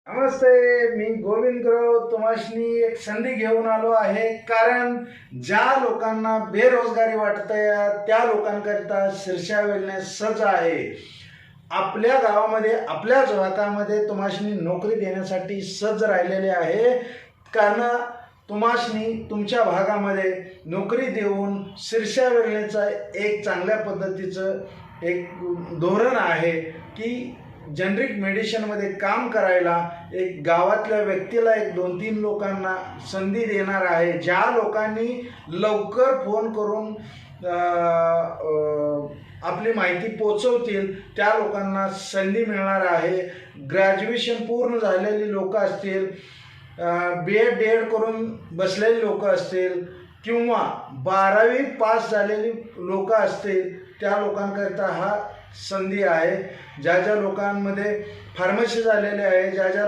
नमस्ते, मी Govind grow तुम्हासनी एक संधी घेऊन आलो आहे। कारण ज्या लोकांना बेरोजगारी वाटते त्या लोकांकरिता शिरशा वेलनेस सज्ज आहे। आपल्या गावामध्ये आपल्या भागामध्ये तुम्हासनी नोकरी देण्यासाठी सज्ज राहिलेले आहे। कारण तुम्हासनी तुमच्या भागामध्ये नोकरी देऊन शिरशा वेलनेसचा एक चांगल्या पद्धतीचं एक धोरण आहे की जनरिक मेडिसिनमध्ये काम करायला एक गावातल्या व्यक्तीला एक 2-3 लोकांना संधी देणार आहे। ज्या लोकांनी लवकर फोन करून आपली माहिती पोचवतील त्या लोकांना संधी मिळणार आहे। ग्रॅज्युएशन पूर्ण झालेली लोक असतील, BEd DED करून बसलेली लोक असतील किंवा 12वी पास झालेली लोक असतील त्या लोकांकरिता हा संधी आहे। ज्या ज्या लोकांमध्ये फार्मसी झालेले आहे, ज्या ज्या